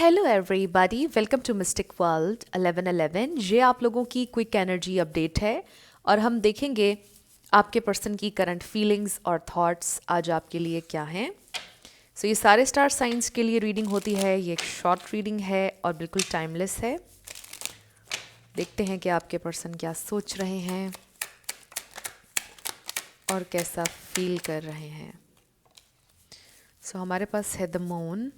Hello everybody, welcome to mystic world 1111। ये आप लोगों की क्विक एनर्जी अपडेट है और हम देखेंगे आपके पर्सन की करंट फीलिंग्स और थॉट्स आज आपके लिए क्या हैं। ये सारे स्टार साइंस के लिए रीडिंग होती है। ये एक शॉर्ट रीडिंग है और बिल्कुल टाइमलेस है। देखते हैं कि आपके पर्सन क्या सोच रहे हैं और कैसा फील कर रहे हैं। हमारे पास है the moon,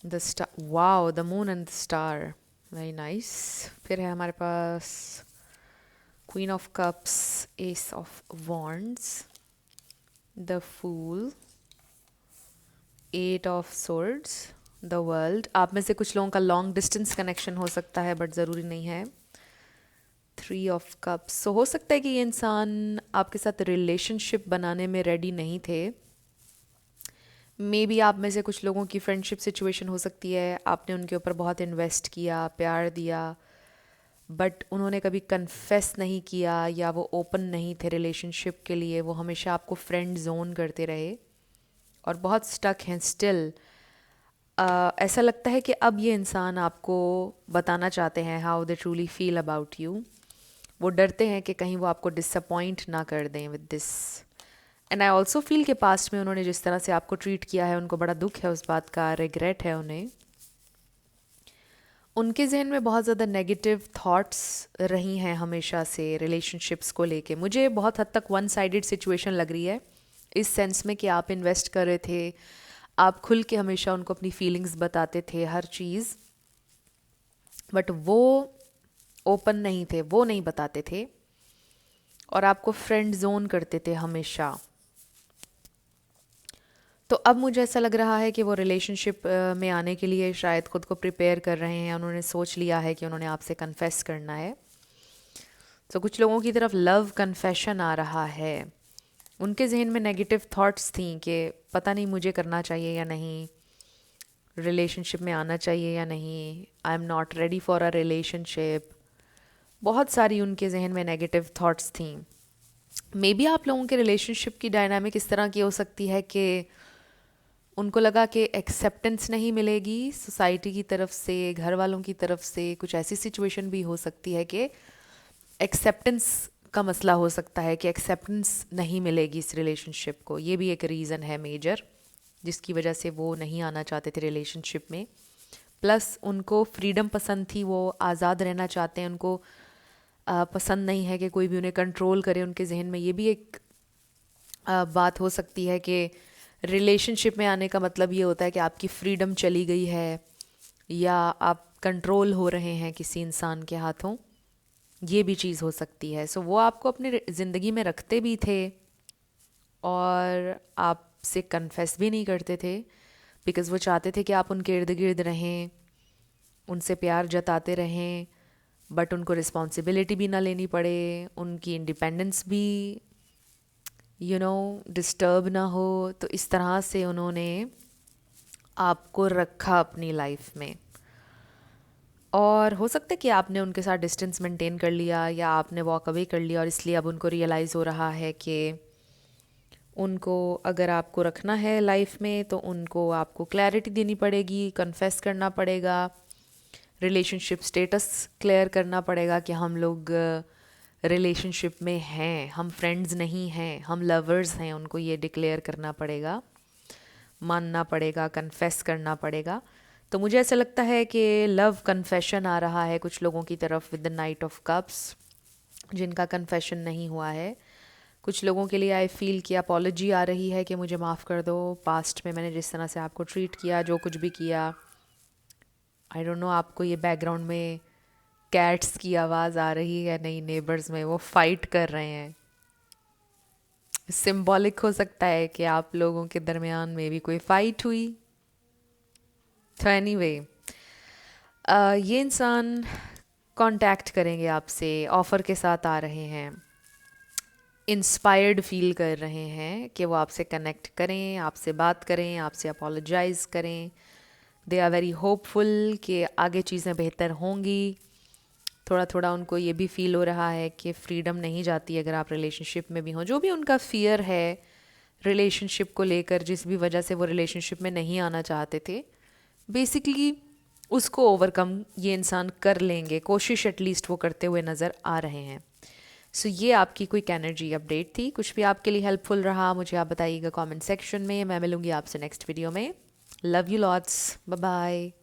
the star, wow, the moon and the star, very nice. फिर है हमारे पास queen of cups, ace of wands, the fool, eight of swords, the world. आप में से कुछ लोगों का लॉन्ग डिस्टेंस कनेक्शन हो सकता है बट ज़रूरी नहीं है। Three of cups. हो सकता है कि ये इंसान आपके साथ रिलेशनशिप बनाने में रेडी नहीं थे। मे बी आप में से कुछ लोगों की फ्रेंडशिप सिचुएशन हो सकती है, आपने उनके ऊपर बहुत इन्वेस्ट किया, प्यार दिया, बट उन्होंने कभी कन्फेस नहीं किया या वो ओपन नहीं थे रिलेशनशिप के लिए। वो हमेशा आपको फ्रेंड जोन करते रहे और बहुत स्टक हैं स्टिल। ऐसा लगता है कि अब ये इंसान आपको बताना चाहते हैं how they truly feel about you. वो डरते हैं कि कहीं वो आपको डिसअपॉइंट ना कर दें with this. And I also feel के पास्ट में उन्होंने जिस तरह से आपको ट्रीट किया है, उनको बड़ा दुख है उस बात का, रिग्रेट है उन्हें। उनके जहन में बहुत ज़्यादा नेगेटिव थॉट्स रही हैं हमेशा से रिलेशनशिप्स को लेके। मुझे बहुत हद तक वन साइडेड सिचुएशन लग रही है, इस सेंस में कि आप इन्वेस्ट कर रहे थे, आप खुल के हमेशा उनको अपनी फीलिंग्स बताते थे, हर चीज़, बट वो ओपन नहीं थे, वो नहीं बताते थे और आपको फ्रेंड जोन करते थे हमेशा। तो अब मुझे ऐसा लग रहा है कि वो रिलेशनशिप में आने के लिए शायद खुद को प्रिपेयर कर रहे हैं। उन्होंने सोच लिया है कि उन्होंने आपसे कन्फेस करना है। तो कुछ लोगों की तरफ लव कन्फेशन आ रहा है। उनके जहन में नेगेटिव थॉट्स थी कि पता नहीं मुझे करना चाहिए या नहीं, रिलेशनशिप में आना चाहिए या नहीं, I am not ready for a relationship. बहुत सारी उनके जहन में नेगेटिव थॉट्स थी। मे बी आप लोगों के रिलेशनशिप की डायनामिक इस तरह की हो सकती है कि उनको लगा कि एक्सेप्टेंस नहीं मिलेगी सोसाइटी की तरफ से, घर वालों की तरफ से। कुछ ऐसी सिचुएशन भी हो सकती है कि एक्सेप्टेंस का मसला हो सकता है कि एक्सेप्टेंस नहीं मिलेगी इस रिलेशनशिप को। ये भी एक रीज़न है मेजर जिसकी वजह से वो नहीं आना चाहते थे रिलेशनशिप में। प्लस उनको फ्रीडम पसंद थी, वो आज़ाद रहना चाहते हैं। उनको पसंद नहीं है कि कोई भी उन्हें कंट्रोल करे उनके जहन में। ये भी एक बात हो सकती है कि रिलेशनशिप में आने का मतलब ये होता है कि आपकी फ्रीडम चली गई है या आप कंट्रोल हो रहे हैं किसी इंसान के हाथों। ये भी चीज़ हो सकती है। वो आपको अपनी ज़िंदगी में रखते भी थे और आपसे कन्फेस भी नहीं करते थे, बिकॉज़ वो चाहते थे कि आप उनके इर्द गिर्द रहें, उनसे प्यार जताते रहें, बट उनको रिस्पॉन्सिबिलिटी भी ना लेनी पड़े, उनकी इंडिपेंडेंस भी डिस्टर्ब ना हो। तो इस तरह से उन्होंने आपको रखा अपनी लाइफ में। और हो सकता है कि आपने उनके साथ डिस्टेंस मेंटेन कर लिया या आपने वॉक अवे कर लिया और इसलिए अब उनको रियलाइज़ हो रहा है कि उनको अगर आपको रखना है लाइफ में तो उनको आपको क्लैरिटी देनी पड़ेगी, कन्फेस करना पड़ेगा, रिलेशनशिप स्टेटस क्लियर करना पड़ेगा कि हम लोग रिलेशनशिप में हैं, हम फ्रेंड्स नहीं हैं, हम लवर्स हैं। उनको ये डिक्लेयर करना पड़ेगा, मानना पड़ेगा, कन्फेस करना पड़ेगा। तो मुझे ऐसा लगता है कि लव कन्फेशन आ रहा है कुछ लोगों की तरफ with the night of cups, जिनका कन्फेशन नहीं हुआ है। कुछ लोगों के लिए आई फील कि अपॉलॉजी आ रही है कि मुझे माफ़ कर दो, पास्ट में मैंने जिस तरह से आपको ट्रीट किया, जो कुछ भी किया। आई डोंट नो आपको ये बैकग्राउंड में कैट्स की आवाज़ आ रही है नहीं, नेबर्स में वो फाइट कर रहे हैं। सिंबॉलिक हो सकता है कि आप लोगों के दरमियान में भी कोई फाइट हुई। तो एनीवे, ये इंसान कांटेक्ट करेंगे आपसे, ऑफ़र के साथ आ रहे हैं, इंस्पायर्ड फील कर रहे हैं कि वो आपसे कनेक्ट करें, आपसे बात करें, आपसे अपोलोजाइज़ करें। दे आर वेरी होपफुल कि आगे चीज़ें बेहतर होंगी। थोड़ा थोड़ा उनको ये भी फील हो रहा है कि फ्रीडम नहीं जाती अगर आप रिलेशनशिप में भी हों। जो भी उनका फियर है रिलेशनशिप को लेकर, जिस भी वजह से वो रिलेशनशिप में नहीं आना चाहते थे, बेसिकली उसको ओवरकम ये इंसान कर लेंगे, कोशिश एटलीस्ट वो करते हुए नज़र आ रहे हैं। सो ये आपकी क्विक एनर्जी अपडेट थी। कुछ भी आपके लिए हेल्पफुल रहा मुझे आप बताइएगा कमेंट सेक्शन में। मैं मिलूँगी आपसे नेक्स्ट वीडियो में। Love you lots, bye bye.